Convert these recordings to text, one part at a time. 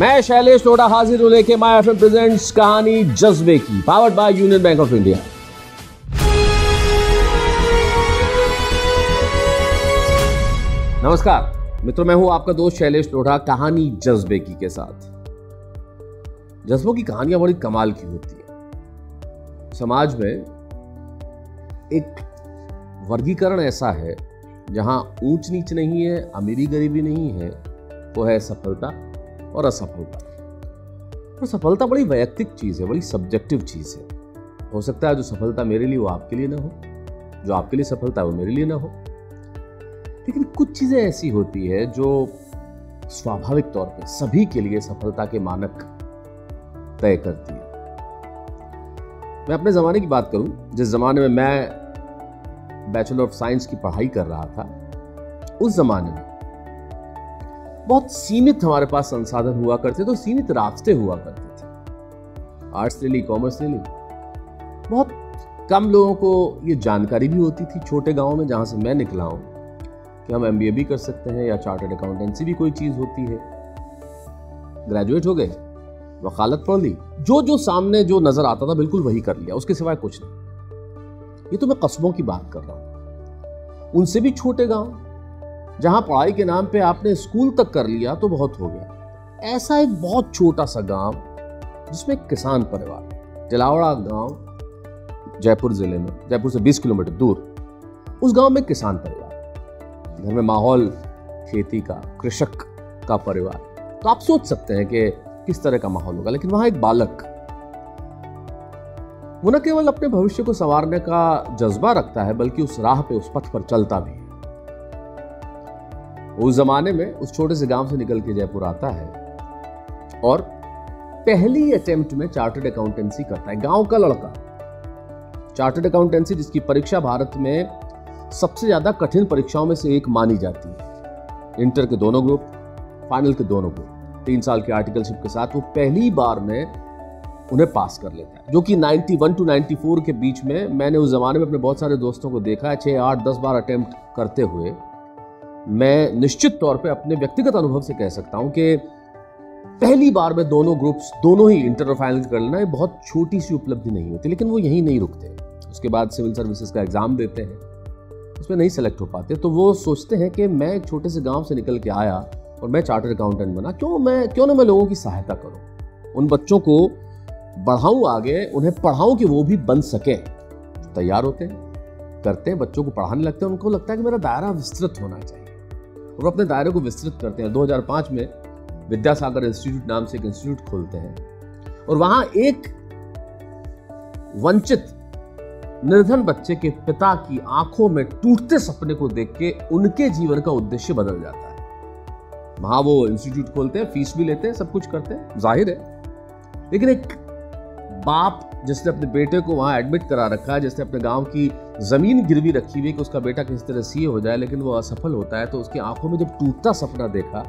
मैं शैलेश लोढ़ा हाजिर हूं लेके माय एफएम प्रेजेंट्स कहानी जज्बे की, powered by union bank of India. नमस्कार मित्रों, मैं हूं आपका दोस्त शैलेश लोढ़ा कहानी जज्बे की के साथ। जज्बों की कहानियां बड़ी कमाल की होती है। समाज में एक वर्गीकरण ऐसा है जहां ऊंच नीच नहीं है, अमीरी गरीबी नहीं है, वो है सफलता और असफलता। और सफलता बड़ी वैयक्तिक चीज है, बड़ी सब्जेक्टिव चीज है। हो सकता है जो सफलता मेरे लिए वो आपके लिए ना हो, जो आपके लिए सफलता है वो मेरे लिए ना हो। लेकिन कुछ चीजें ऐसी होती है जो स्वाभाविक तौर पे सभी के लिए सफलता के मानक तय करती है। मैं अपने जमाने की बात करूं, जिस जमाने में मैं बैचलर ऑफ साइंस की पढ़ाई कर रहा था, उस जमाने में बहुत सीमित हमारे पास संसाधन हुआ करते थे, तो सीमित रास्ते हुआ करते थे। आर्ट्स ले ली, कॉमर्स ले ली, बहुत कम लोगों को ये जानकारी भी होती थी छोटे गांव में जहां से मैं निकला हूं कि हम एमबीए भी कर सकते हैं या चार्टर्ड अकाउंटेंसी भी कोई चीज होती है। ग्रेजुएट हो गए, वकालत पढ़ ली, जो सामने जो नजर आता था बिल्कुल वही कर लिया, उसके सिवाय कुछ नहीं। ये तो मैं कस्बों की बात कर रहा हूं, उनसे भी छोटे गांव जहां पढ़ाई के नाम पे आपने स्कूल तक कर लिया तो बहुत हो गया। ऐसा एक बहुत छोटा सा गांव जिसमें एक किसान परिवार, तिलावड़ा गांव, जयपुर जिले में, जयपुर से 20 किलोमीटर दूर, उस गांव में किसान परिवार, घर में माहौल खेती का, कृषक का परिवार। तो आप सोच सकते हैं कि किस तरह का माहौल होगा। लेकिन वहां एक बालक, वो न केवल अपने भविष्य को संवारने का जज्बा रखता है बल्कि उस राह पे, उस पथ पर चलता भी है। उस जमाने में उस छोटे से गांव से निकल के जयपुर आता है और पहली अटेम्प्ट में चार्टर्ड अकाउंटेंसी करता है। गांव का लड़का, चार्टर्ड अकाउंटेंसी जिसकी परीक्षा भारत में सबसे ज्यादा कठिन परीक्षाओं में से एक मानी जाती है। इंटर के दोनों ग्रुप, फाइनल के दोनों ग्रुप, 3 साल के आर्टिकलशिप के साथ वो पहली बार में उन्हें पास कर लेता है, जो कि 91 to 94 के बीच में मैंने उस जमाने में अपने बहुत सारे दोस्तों को देखा है 6, 8, 10 बार अटेम्प्ट करते हुए। मैं निश्चित तौर पे अपने व्यक्तिगत अनुभव से कह सकता हूं कि पहली बार में दोनों ग्रुप्स, दोनों ही इंटर और फाइनल कर लेना एक बहुत छोटी सी उपलब्धि नहीं होती। लेकिन वो यहीं नहीं रुकते, उसके बाद सिविल सर्विसेज का एग्जाम देते हैं, उसमें नहीं सेलेक्ट हो पाते, तो वो सोचते हैं कि मैं एक छोटे से गांव से निकल के आया और मैं चार्टर्ड अकाउंटेंट बना, क्यों ना मैं लोगों की सहायता करूं, उन बच्चों को बढ़ाऊं आगे, उन्हें पढ़ाऊं कि वो भी बन सके। तैयार होते हैं, करते हैं, बच्चों को पढ़ाने लगते हैं। उनको लगता है कि मेरा दायरा विस्तृत होना चाहिए और अपने दायरे को विस्तृत करते हैं। 2005 में विद्यासागर इंस्टीट्यूट नाम से एक इंस्टीट्यूट खोलते हैं और वहां एक वंचित निर्धन बच्चे के पिता की आंखों में टूटते सपने को देख के उनके जीवन का उद्देश्य बदल जाता है। वहां वो इंस्टीट्यूट खोलते हैं, फीस भी लेते हैं, सब कुछ करते हैं, जाहिर है। लेकिन एक बाप जिसने अपने बेटे को वहां एडमिट करा रखा है, जिसने अपने गांव की जमीन गिरवी रखी हुई कि उसका बेटा किस तरह सीए हो जाए, लेकिन वो असफल होता है, तो उसकी आंखों में जब टूटता सपना देखा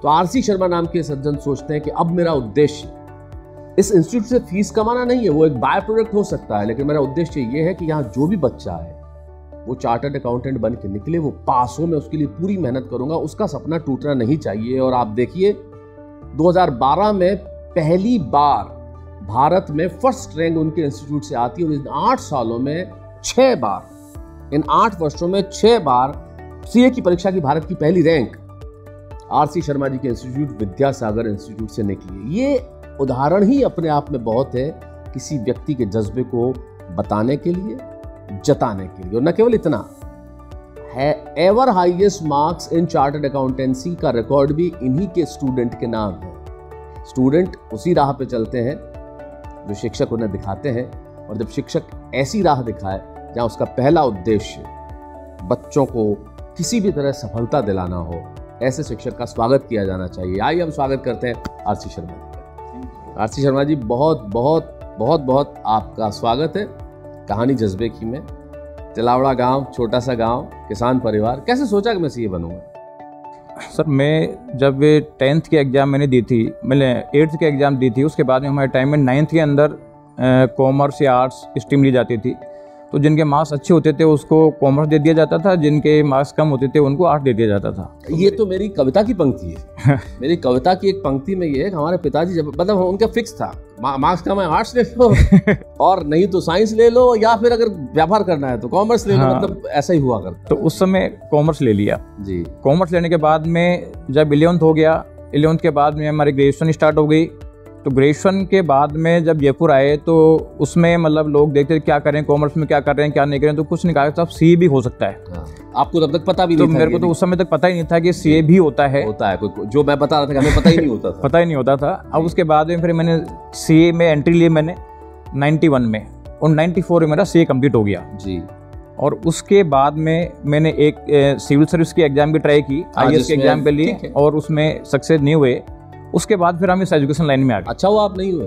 तो आरसी शर्मा नाम के सज्जन सोचते हैं कि अब मेरा उद्देश्य इस इंस्टीट्यूट से फीस कमाना नहीं है, वो एक बाय प्रोडक्ट हो सकता है, लेकिन मेरा उद्देश्य ये है कि यहाँ जो भी बच्चा है वो चार्टर्ड अकाउंटेंट बन के निकले, वो पास हो, मैं उसके लिए पूरी मेहनत करूंगा, उसका सपना टूटना नहीं चाहिए। और आप देखिए 2012 में पहली बार भारत में फर्स्ट रैंक उनके इंस्टीट्यूट से आती है और इन 8 सालों में 6 बार, इन 8 वर्षों में 6 बार सीए की परीक्षा की भारत की पहली रैंक आरसी शर्मा जी के इंस्टीट्यूट, विद्यासागर इंस्टीट्यूट से निकली। ये उदाहरण ही अपने आप में बहुत है किसी व्यक्ति के जज्बे को बताने के लिए, जताने के लिए। और न केवल इतना है, ever highest marks in chartered accountancy का रिकॉर्ड भी इन्हीं के स्टूडेंट के नाम है। स्टूडेंट उसी राह पे चलते हैं जो शिक्षक उन्हें दिखाते हैं, और जब शिक्षक ऐसी राह दिखाए जहां उसका पहला उद्देश्य बच्चों को किसी भी तरह सफलता दिलाना हो, ऐसे शिक्षक का स्वागत किया जाना चाहिए। आइए हम स्वागत करते हैं आरसी शर्मा जी का। आरसी शर्मा जी, बहुत बहुत बहुत बहुत आपका स्वागत है कहानी जज्बे की में। तिलावड़ा गांव, छोटा सा गांव, किसान परिवार, कैसे सोचा कि मैं सीए बनूंगा? सर, मैं जब 10th की एग्ज़ाम मैंने दी थी, मैंने 8th की एग्ज़ाम दी थी, उसके बाद में हमारे टाइम में 9th के अंदर कॉमर्स या आर्ट्स स्ट्रीम ली जाती थी। तो जिनके मार्क्स अच्छे होते थे उसको कॉमर्स दे दिया जाता था, जिनके मार्क्स कम होते थे उनको आर्ट दे दिया जाता था। ये तो मेरी कविता की पंक्ति है। मेरी कविता की एक पंक्ति में ये है कि हमारे पिताजी जब मतलब उनका फिक्स था, मार्क्स कम है आर्ट्स ले लो और नहीं तो साइंस ले लो, या फिर अगर व्यापार करना है तो कॉमर्स ले लो। हाँ। मतलब ऐसा ही हुआ करता। तो उस समय कॉमर्स ले लिया जी। कॉमर्स लेने के बाद में जब 11th हो गया, 11th के बाद में हमारी ग्रेजुएशन स्टार्ट हो गई। तो ग्रेजुएशन के बाद में जब जयपुर आए तो उसमें मतलब लोग देखते थे क्या करें, कॉमर्स में क्या कर रहे हैं क्या नहीं करें, तो कुछ नहीं कहा था सीए भी हो सकता है। हाँ। आपको तब तक पता भी तो नहीं था? मेरे को तो उस समय तक पता ही नहीं था कि सीए भी होता है। कोई जो मैं बता रहा था कि हमें पता ही नहीं होता था। पता ही नहीं होता था। अब उसके बाद में फिर मैंने सीए में एंट्री ली मैंने 91 में, और 94 में मेरा सीए कंप्लीट हो गया जी। और उसके बाद में मैंने एक सिविल सर्विस की एग्जाम भी ट्राई की, आईएएस के एग्जाम के लिए, और उसमें सक्सेस नहीं हुए। उसके बाद फिर हम इस एजुकेशन लाइन में आ गए। अच्छा हुआ आप नहीं हुए।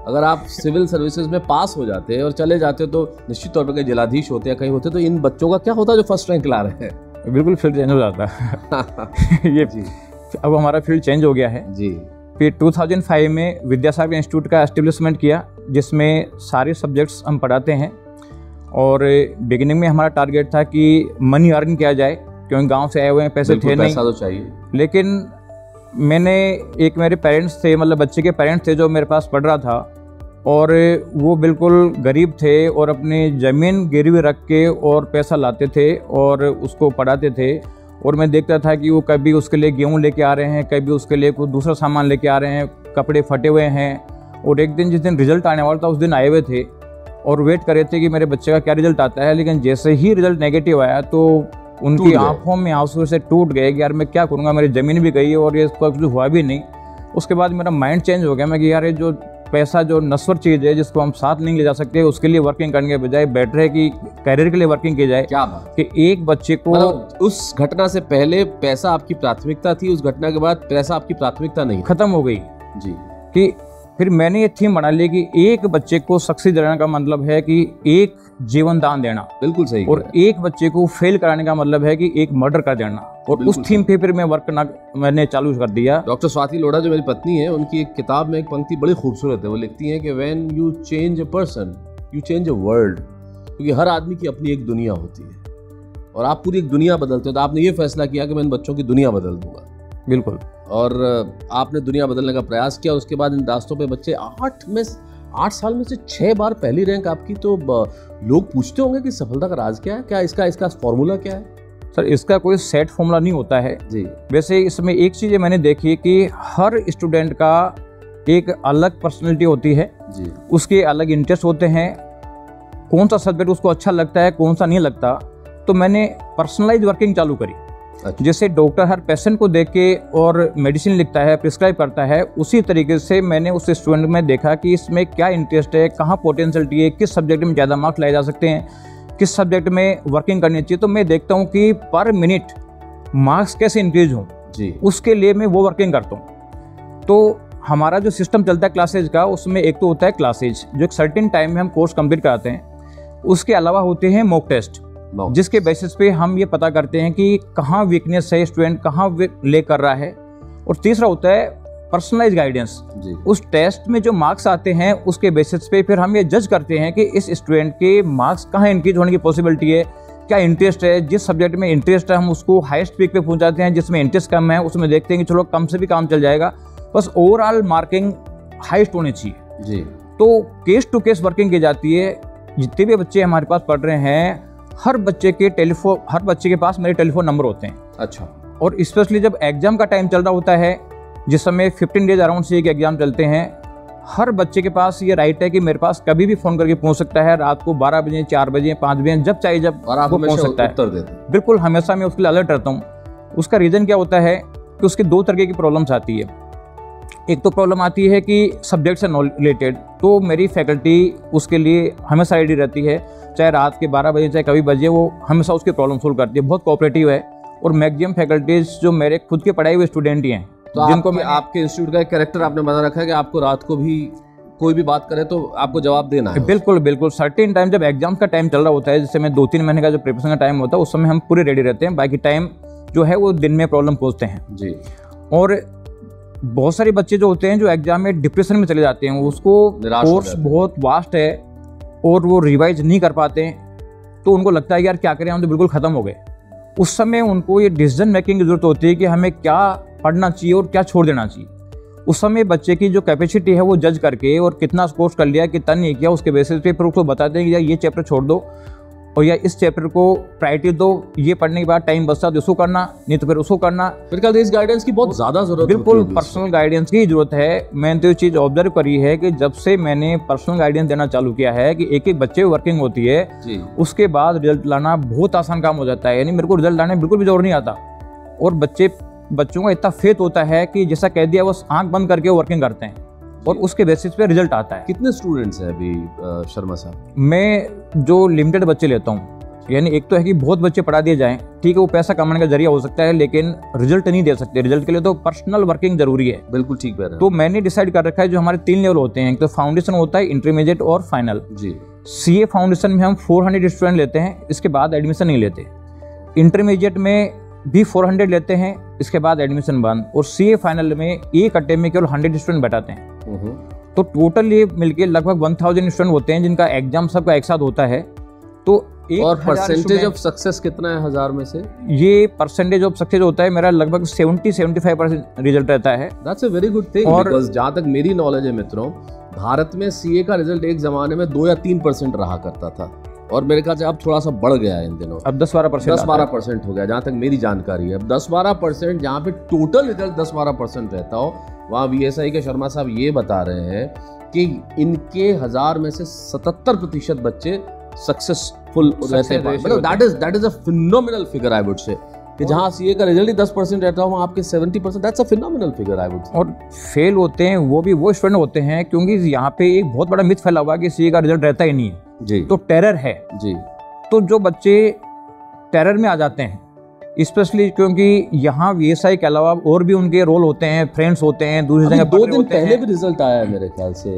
अगर आप सिविल सर्विसेज में पास हो जाते और चले जाते तो निश्चित तौर पर कहीं जिलाधीश होते या कहीं होते, तो इन बच्चों का क्या होता जो फर्स्ट रैंक ला रहे हैं? बिल्कुल फील्ड चेंज हो जाता ये जी। अब हमारा फील्ड चेंज हो गया है जी। फिर 2005 में विद्यासागर इंस्टीट्यूट का एस्टेब्लिशमेंट किया, जिसमें सारे सब्जेक्ट्स हम पढ़ाते हैं। और बिगिनिंग में हमारा टारगेट था कि मनी अर्न किया जाए, क्योंकि गांव से आए हुए हैं, पैसे थे नहीं। पैसा तो चाहिए। लेकिन मैंने एक मेरे पेरेंट्स थे, मतलब बच्चे के पेरेंट्स थे जो मेरे पास पढ़ रहा था, और वो बिल्कुल गरीब थे और अपनी ज़मीन गिरवी रख के और पैसा लाते थे और उसको पढ़ाते थे। और मैं देखता था कि वो कभी उसके लिए गेहूँ लेके आ रहे हैं, कभी उसके लिए कुछ दूसरा सामान लेके आ रहे हैं, कपड़े फटे हुए हैं। और एक दिन जिस दिन रिजल्ट आने वाला था उस दिन आए हुए थे और वेट कर रहे थे कि मेरे बच्चे का क्या रिजल्ट आता है। लेकिन जैसे ही रिजल्ट नेगेटिव आया तो उनकी आंखों में आंसू से टूट गए कि यार मैं क्या करूँगा, मेरी ज़मीन भी गई और ये कुछ हुआ भी नहीं। उसके बाद मेरा माइंड चेंज हो गया, मैं कि यार ये जो पैसा जो नश्वर चीज़ है जिसको हम साथ नहीं ले जा सकते, उसके लिए वर्किंग करने के बजाय बेटर है कि कैरियर के लिए वर्किंग की जाए। क्या बात कि एक बच्चे को मतलब उस घटना से पहले पैसा आपकी प्राथमिकता थी, उस घटना के बाद पैसा आपकी प्राथमिकता नहीं खत्म हो गई जी। कि फिर मैंने ये थीम बना ली कि एक बच्चे को सक्सेस देने का मतलब है कि एक जीवन दान देना। बिल्कुल सही। और एक बच्चे को फेल कराने का मतलब है कि एक मर्डर कर देना। और उस थीम पे फिर मैं वर्क करना मैंने चालू कर दिया। डॉक्टर स्वाति लोढ़ा जो मेरी पत्नी है, उनकी एक किताब में एक पंक्ति बड़ी खूबसूरत है। वो लिखती हैं कि when you change a person you change a world. क्योंकि हर आदमी की अपनी एक दुनिया होती है और आप पूरी एक दुनिया बदलते हो। तो आपने ये फैसला किया कि मैं इन बच्चों की दुनिया बदल दूंगा। बिल्कुल। और आपने दुनिया बदलने का प्रयास किया। उसके बाद इन रास्तों पे बच्चे 8 साल में से 6 बार पहली रैंक आपकी। तो लोग पूछते होंगे कि सफलता का राज क्या है, क्या इसका फॉर्मूला क्या है? सर इसका कोई सेट फॉर्मूला नहीं होता है जी। वैसे इसमें एक चीज़ मैंने देखी कि हर स्टूडेंट का एक अलग पर्सनैलिटी होती है जी। उसके अलग इंटरेस्ट होते हैं, कौन सा सब्जेक्ट उसको अच्छा लगता है कौन सा नहीं लगता। तो मैंने पर्सनलाइज वर्किंग चालू करी। अच्छा। जैसे डॉक्टर हर पेशेंट को देख के और मेडिसिन लिखता है, प्रिस्क्राइब करता है, उसी तरीके से मैंने उस स्टूडेंट में देखा कि इसमें क्या इंटरेस्ट है, कहाँ पोटेंशियलिटी है, किस सब्जेक्ट में ज़्यादा मार्क्स लाए जा सकते हैं, किस सब्जेक्ट में वर्किंग करनी चाहिए। तो मैं देखता हूँ कि पर मिनट मार्क्स कैसे इंक्रीज हों जी, उसके लिए मैं वो वर्किंग करता हूँ। तो हमारा जो सिस्टम चलता है क्लासेज का, उसमें एक तो होता है क्लासेज जो एक सर्टेन टाइम में हम कोर्स कंप्लीट कराते हैं। उसके अलावा होते हैं मॉक टेस्ट, जिसके बेसिस पे हम ये पता करते हैं कि कहाँ वीकनेस है, स्टूडेंट कहाँ ले कर रहा है। और तीसरा होता है पर्सनलाइज गाइडेंस। उस टेस्ट में जो मार्क्स आते हैं उसके बेसिस पे फिर हम ये जज करते हैं कि इस स्टूडेंट के मार्क्स कहाँ इंक्रीज होने की पॉसिबिलिटी है, क्या इंटरेस्ट है, जिस सब्जेक्ट में इंटरेस्ट है हम उसको हाईएस्ट पीक पे पहुंचाते हैं, जिसमें इंटरेस्ट कम है उसमें देखते हैं कि चलो कम से भी काम चल जाएगा, बस ओवरऑल मार्किंग हाईएस्ट होनी चाहिए जी। तो केस टू केस वर्किंग की जाती है। जितने भी बच्चे हमारे पास पढ़ रहे हैं, हर बच्चे के पास मेरे टेलीफोन नंबर होते हैं। अच्छा। और स्पेशली जब एग्जाम का टाइम चल रहा होता है, जिस समय 15 डेज अराउंड से एक एग्जाम चलते हैं, हर बच्चे के पास ये राइट है कि मेरे पास कभी भी फोन करके पहुंच सकता है, रात को 12 बजे, 4 बजे, 5 बजे, जब चाहिए जब वो पहुंच सकता है। बिल्कुल, हमेशा मैं उसके लिए अलर्ट रहता हूँ। उसका रीजन क्या होता है कि उसके 2 तरीके की प्रॉब्लम्स आती है। एक तो प्रॉब्लम आती है कि सब्जेक्ट से रिलेटेड, तो मेरी फैकल्टी उसके लिए हमेशा रेडी रहती है, चाहे रात के 12 बजे चाहे कभी बजे, वो हमेशा उसकी प्रॉब्लम सोल्व करती है, बहुत कोऑपरेटिव है। और मैक्सिमम फैकल्टीज जो मेरे खुद के पढ़ाए हुए स्टूडेंट ही हैं। तो जिनको आपके इंस्टीट्यूट का एक कैरेक्टर आपने बना रखा है कि आपको रात को भी कोई भी बात करे तो आपको जवाब देना है। बिल्कुल बिल्कुल। सर्टेन टाइम जब एग्जाम का टाइम चल रहा होता है, जैसे मैं 2-3 महीने का जो प्रिपरेशन का टाइम होता है, उस समय हम पूरे रेडी रहते हैं। बाकी टाइम जो है वो दिन में प्रॉब्लम पहुँचते हैं जी। और बहुत सारे बच्चे जो होते हैं जो एग्जाम में डिप्रेशन में चले जाते हैं, उसको कोर्स बहुत वास्ट है, और वो रिवाइज नहीं कर पाते हैं तो उनको लगता है यार क्या करें, हम तो बिल्कुल ख़त्म हो गए। उस समय उनको ये डिसीजन मेकिंग की ज़रूरत होती है कि हमें क्या पढ़ना चाहिए और क्या छोड़ देना चाहिए। उस समय बच्चे की जो कैपेसिटी है वो जज करके और कितना कोर्स कर लिया कितना नहीं किया उसके बेसिस पे फिर उसको बताते हैं कि यार ये चैप्टर छोड़ दो और या इस चैप्टर को प्रायोरिटी दो, ये पढ़ने के बाद टाइम बचता तो इसको करना, नहीं तो फिर उसको करना। फिर इस गाइडेंस की बहुत ज़्यादा ज़रूरत है। बिल्कुल पर्सनल गाइडेंस की ज़रूरत है। मैंने तो ये चीज़ ऑब्जर्व करी है कि जब से मैंने पर्सनल गाइडेंस देना चालू किया है कि एक एक बच्चे वर्किंग होती है जी। उसके बाद रिजल्ट लाना बहुत आसान काम हो जाता है। यानी मेरे को रिजल्ट लाने बिल्कुल भी जोर नहीं आता और बच्चों का इतना फेथ होता है कि जैसा कह दिया वो आंख बंद करके वर्किंग करते हैं और उसके बेसिस पे रिजल्ट आता है। कितने स्टूडेंट्स हैं अभी शर्मा साहब? मैं जो लिमिटेड बच्चे लेता हूँ, यानी एक तो है कि बहुत बच्चे पढ़ा दिए जाएं, ठीक है वो पैसा कमाने का जरिया हो सकता है लेकिन रिजल्ट नहीं दे सकते। रिजल्ट के लिए तो पर्सनल वर्किंग जरूरी है। बिल्कुल ठीक है। तो मैंने डिसाइड कर रखा है जो हमारे 3 लेवल होते हैं, एक तो फाउंडेशन होता है, इंटरमीडिएट और फाइनल जी। सीए फाउंडेशन में हम 400 स्टूडेंट लेते हैं, इसके बाद एडमिशन नहीं लेते। इंटरमीडिएट में भी 400 लेते हैं, इसके बाद एडमिशन बंद। और सीए फाइनल में एक अटेम्प्ट में केवल 100 स्टूडेंट बैठाते हैं। तो टोटल ये मिलके लगभग 1000 स्टूडेंट होते हैं जिनका एग्जाम सबका एक साथ होता है। तो और परसेंटेज ऑफ सक्सेस कितना है 1000 में से? ये परसेंटेज ऑफ सक्सेस होता है मेरा लगभग 70-75% रिजल्ट रहता है। That's a very good thing. और बिकॉज़ जहाँ तक मेरी नॉलेज है मित्रों, भारत में सीए का रिजल्ट एक जमाने में 2 या 3% रहा करता था और मेरे ख्याल से अब थोड़ा सा बढ़ गया है इन दिनों। अब 10-12% हो गया जहाँ तक मेरी जानकारी है। अब 10-12% जहाँ पे टोटल रिजल्ट 10-12% रहता हो, वहाँ वीएसआई के शर्मा साहब ये बता रहे हैं कि इनके 1000 में से 77% बच्चे सक्सेसफुल रहते हैं। मतलब that is a phenomenal figure I would say कि जहाँ सीए का रिजल्ट ही 10% रहता हो वहाँ आपके 70%, that's a phenomenal figure I would say. और फेल होते हैं वो भी वो स्टूडेंट होते हैं क्योंकि यहाँ पे एक बहुत बड़ा मिथ फैला हुआ है कि सीए का रिजल्ट रहता ही नहीं है जी। तो टेरर है जी। तो जो बच्चे टेरर में आ जाते हैं स्पेशली क्योंकि यहाँ वीएसआई के अलावा और भी उनके रोल होते हैं, फ्रेंड्स होते हैं, दूसरी जगह 2 दिन पहले भी रिजल्ट आया है मेरे ख्याल से,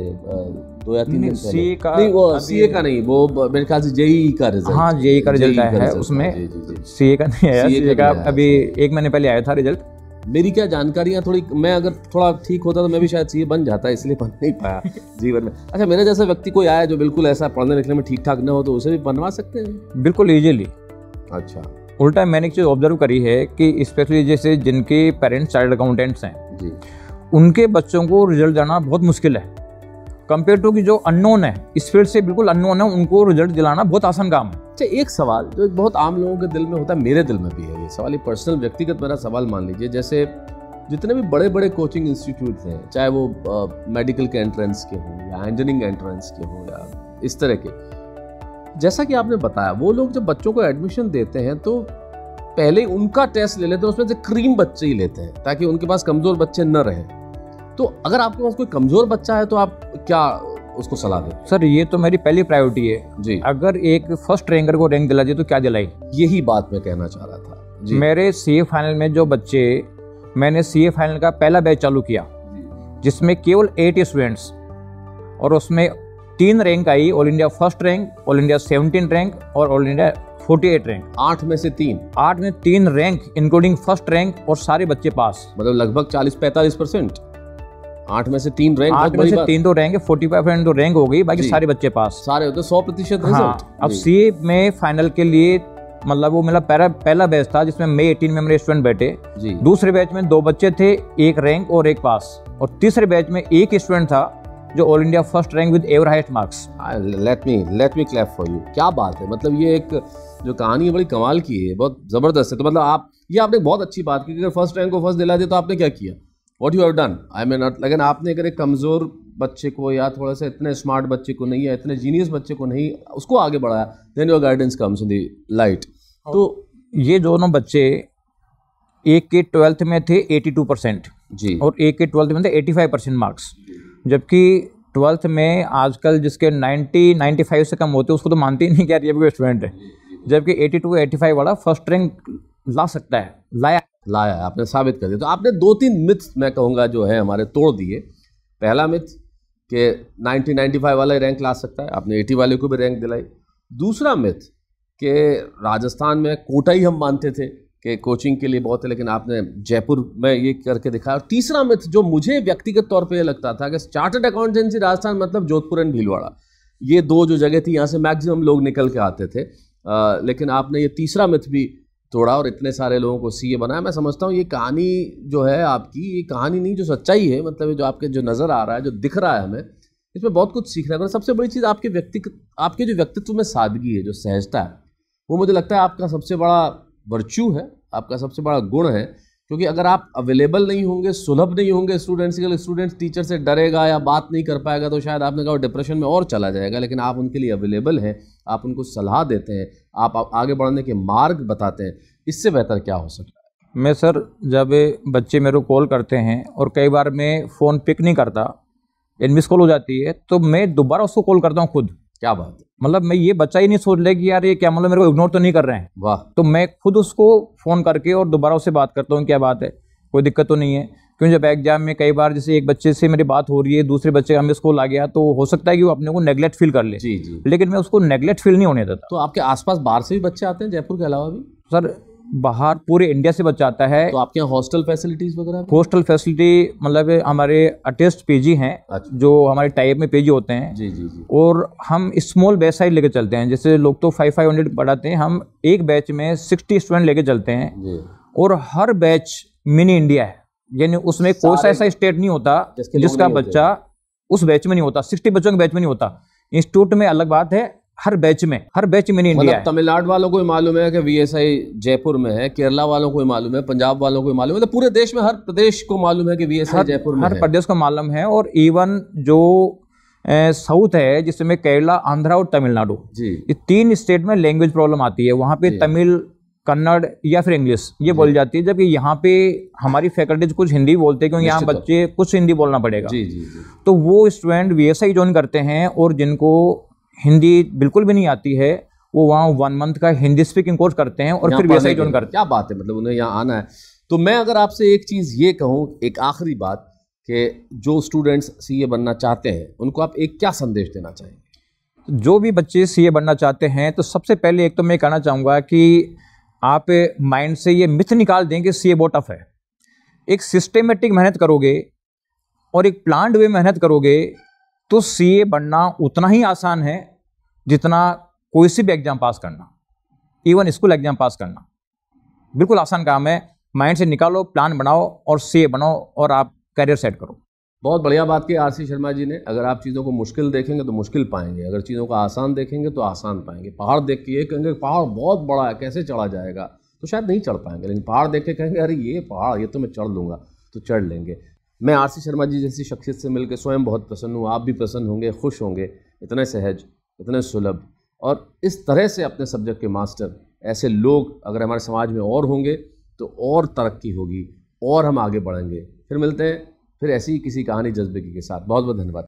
2 या 3 दिन पहले। सीए का नहीं, वो सीए का नहीं, वो मेरे ख्याल से जेईई का रिजल्ट। हाँ जेईई का रिजल्ट आया है, उसमें सीए का नहीं आया। सीए का अभी 1 महीने पहले आया था रिजल्ट। मेरी क्या जानकारियां थोड़ी, मैं अगर थोड़ा ठीक होता तो मैं भी शायद सीए बन जाता, इसलिए बन नहीं पाया जीवन में। अच्छा, मेरे जैसा व्यक्ति कोई आया जो बिल्कुल ऐसा पढ़ने लिखने में ठीक ठाक न हो तो उसे भी बनवा सकते हैं? बिल्कुल इजीली। अच्छा। उल्टा मैंने एक चीज़ ऑब्जर्व करी है कि स्पेशली जैसे जिनके पेरेंट्स चार्टर्ड अकाउंटेंट्स हैं जी, उनके बच्चों को रिजल्ट जाना बहुत मुश्किल है कंपेयर टू कि जो अननोन है, इस फील्ड से बिल्कुल अननोन है, उनको रिजल्ट दिलाना बहुत आसान काम है। अच्छा, एक सवाल जो बहुत आम लोगों के दिल में होता है, मेरे दिल में भी है ये सवाल, ये पर्सनल व्यक्तिगत मेरा सवाल मान लीजिए। जैसे जितने भी बड़े बड़े कोचिंग इंस्टीट्यूट हैं, चाहे वो मेडिकल के एंट्रेंस के हों या इंजीनियरिंग एंट्रेंस के हों या इस तरह के, जैसा कि आपने बताया वो लोग जब बच्चों को एडमिशन देते हैं तो पहले उनका टेस्ट ले लेते हैं, उसमें से क्रीम बच्चे ही लेते हैं ताकि उनके पास कमज़ोर बच्चे न रहें। तो अगर आपके पास कोई कमज़ोर बच्चा है तो आप क्या उसको सलाह दें? सर ये तो मेरी पहली प्रायोरिटी है जी। अगर एक फर्स्ट रैंकर को रैंक दिला दी तो क्या दिलाई, यही बात मैं कहना चाह रहा था जी। मेरे सीए फाइनल में जो बच्चे, मैंने सीए फाइनल का पहला बैच चालू किया जिसमें केवल 8 स्टूडेंट्स और उसमें 3 रैंक आई, all India first rank, all India 17 rank और ऑल इंडिया 48 रैंक। 8 में से 3? 8 में 3 रैंक इंक्लूडिंग फर्स्ट रैंक और सारे बच्चे पास, मतलब लगभग 40-45%। 8 में से 3 रैंक, 8 में से 3 तो रैंक है, 45% तो रैंक हो गई, बाकी सारे बच्चे पास, सारे होते 100% रिजल्ट। अब सीए में फाइनल के लिए मतलब वो मेरा पहला बैच था जिसमें मैं 18 मेंबर स्टूडेंट बैठे जी। दूसरे बैच में 2 बच्चे थे, 1 रैंक और 1 पास, और तीसरे बैच में 1 स्टूडेंट था जो all India first rank with ever highest marks. Let me clap for you. क्या बात है, मतलब ये एक जो कहानी है बड़ी कमाल की है, बहुत जबरदस्त है। तो मतलब आपने बहुत अच्छी बात की, अगर फर्स्ट रैंक को फर्स्ट दिला दिया तो आपने क्या किया, what you have done. I mean, लेकिन आपने अगर एक कमजोर बच्चे को या थोड़ा सा इतने स्मार्ट बच्चे को नहीं, या इतने जीनियस बच्चे को नहीं, उसको आगे बढ़ाया, then your guidance comes in the light. तो ये दोनों बच्चे एक के 12th में थे 82% जी, और एक के 12th में थे 85% मार्क्स, जबकि 12th में आजकल जिसके 90-95 से कम होते हैं उसको तो मानते ही नहीं कि यार ये भी स्टूडेंट है, जबकि 82-85 वाला फर्स्ट रैंक ला सकता है, लाया आपने साबित कर दिया। तो आपने 2-3 मिथ मैं कहूँगा जो है हमारे तोड़ दिए। पहला मिथ कि 90-95 वाला रैंक ला सकता है, आपने 80 वाले को भी रैंक दिलाई। दूसरा मिथ कि राजस्थान में कोटा ही हम मानते थे कि कोचिंग के लिए बहुत है, लेकिन आपने जयपुर में ये करके दिखाया। और तीसरा मिथ जो मुझे व्यक्तिगत तौर पे ये लगता था कि चार्टर्ड अकाउंटेंसी राजस्थान मतलब जोधपुर एंड भीलवाड़ा, ये दो जो जगह थी यहाँ से मैक्सिमम लोग निकल के आते थे। लेकिन आपने ये तीसरा मिथ भी तोड़ा और इतने सारे लोगों को सीए बनाया। मैं समझता हूँ ये कहानी जो है आपकी, ये कहानी नहीं जो सच्चाई है, मतलब जो आपके जो नज़र आ रहा है, जो दिख रहा है हमें, इसमें बहुत कुछ सीखने को। सबसे बड़ी चीज़ आपके जो व्यक्तित्व में सादगी है, जो सहजता है, वो मुझे लगता है आपका सबसे बड़ा वर्च्यू है, आपका सबसे बड़ा गुण है। क्योंकि अगर आप अवेलेबल नहीं होंगे, सुलभ नहीं होंगे स्टूडेंट्स के लिए, स्टूडेंट्स टीचर से डरेगा या बात नहीं कर पाएगा, तो शायद आपने कहा डिप्रेशन में और चला जाएगा। लेकिन आप उनके लिए अवेलेबल हैं, आप उनको सलाह देते हैं, आप आगे बढ़ने के मार्ग बताते हैं। इससे बेहतर क्या हो सकता है? मैं सर, जब बच्चे मेरे को कॉल करते हैं और कई बार मैं फ़ोन पिक नहीं करता या मिस कॉल हो जाती है, तो मैं दोबारा उसको कॉल करता हूँ खुद। क्या बात है। मतलब मैं ये बच्चा ही नहीं सोच ले कि यार ये क्या, मतलब मेरे को इग्नोर तो नहीं कर रहे हैं। वाह। तो मैं खुद उसको फ़ोन करके और दोबारा उससे बात करता हूँ, क्या बात है, कोई दिक्कत तो नहीं है। क्योंकि जब एग्जाम में कई बार जैसे एक बच्चे से मेरी बात हो रही है, दूसरे बच्चे का मिस कॉल आ गया, तो हो सकता है कि वो अपने को नेगलेक्ट फील कर ले। जी जी। लेकिन मैं उसको नेगलेक्ट फील नहीं होने देता। तो आपके आसपास बाहर से भी बच्चे आते हैं, जयपुर के अलावा भी? सर, बाहर पूरे इंडिया से बच्चा आता है। तो आपके यहाँ हॉस्टल फैसिलिटीज वगैरह? हॉस्टल फैसिलिटी मतलब हमारे अटेस्ट पीजी हैं। अच्छा। जो हमारे टाइप में पीजी होते हैं। जी जी जी। और हम स्मॉल बैच साइज लेके चलते हैं। जैसे लोग तो 500 पढ़ाते हैं, हम एक बैच में 60 स्टूडेंट लेके चलते हैं जी। और हर बैच मिनी इंडिया है, यानी उसमें कोई सा ऐसा स्टेट नहीं होता जिसका बच्चा उस बैच में नहीं होता। 60 बच्चों के बैच में नहीं होता। इंस्टीट्यूट में अलग बात है, हर बैच मिनी इंडिया है। तमिलनाडु वालों को मालूम है कि वीएसआई जयपुर में है, केरला वालों को मालूम है, पंजाब वालों को मालूम है, मतलब पूरे देश में हर प्रदेश को मालूम है कि वीएसआई जयपुर में है। हर प्रदेश को मालूम है। और इवन जो साउथ है, जिसमें केरला, आंध्रा और तमिलनाडु, ये 3 स्टेट में लैंग्वेज प्रॉब्लम आती है। वहाँ पे तमिल, कन्नड़ या फिर इंग्लिश ये बोली जाती है। जबकि यहाँ पे हमारी फैकल्टीज कुछ हिंदी बोलते हैं, क्योंकि यहाँ बच्चे कुछ हिंदी बोलना पड़ेगा। जी जी जी। तो वो स्टूडेंट वीएसआई ज्वाइन करते हैं और जिनको हिंदी बिल्कुल भी नहीं आती है, वो वहाँ 1 मंथ का हिंदी स्पीकिंग कोर्स करते हैं और फिर वीएसआई ज्वाइन करते हैं। क्या बात है, मतलब उन्हें यहाँ आना है। तो मैं अगर आपसे एक चीज़ ये कहूँ, एक आखिरी बात, कि जो स्टूडेंट्स सीए बनना चाहते हैं उनको आप एक क्या संदेश देना चाहेंगे? जो भी बच्चे सीए बनना चाहते हैं, तो सबसे पहले एक तो मैं कहना चाहूँगा कि आप माइंड से ये मिथ निकाल दें कि सीए बहुत टफ है। एक सिस्टेमेटिक मेहनत करोगे और एक प्लान्ड वे मेहनत करोगे तो सीए बनना उतना ही आसान है जितना कोई सी भी एग्जाम पास करना, इवन स्कूल एग्जाम पास करना। बिल्कुल आसान काम है। माइंड से निकालो, प्लान बनाओ और सीए बनो और आप करियर सेट करो। बहुत बढ़िया बात की आरसी शर्मा जी ने। अगर आप चीज़ों को मुश्किल देखेंगे तो मुश्किल पाएंगे, अगर चीज़ों को आसान देखेंगे तो आसान पाएंगे। पहाड़ देख के ये कहेंगे पहाड़ बहुत बड़ा है, कैसे चढ़ा जाएगा, तो शायद नहीं चढ़ पाएंगे। लेकिन पहाड़ देख के कहेंगे अरे ये पहाड़, ये तो मैं चढ़ लूँगा, तो चढ़ लेंगे। मैं आरसी शर्मा जी जैसी शख्सियत से मिलकर स्वयं बहुत प्रसन्न हूँ। आप भी प्रसन्न होंगे, खुश होंगे। इतने सहज, इतने सुलभ और इस तरह से अपने सब्जेक्ट के मास्टर, ऐसे लोग अगर हमारे समाज में और होंगे तो और तरक्की होगी और हम आगे बढ़ेंगे। फिर मिलते हैं फिर ऐसी ही किसी कहानी जज्बे के साथ। बहुत बहुत धन्यवाद।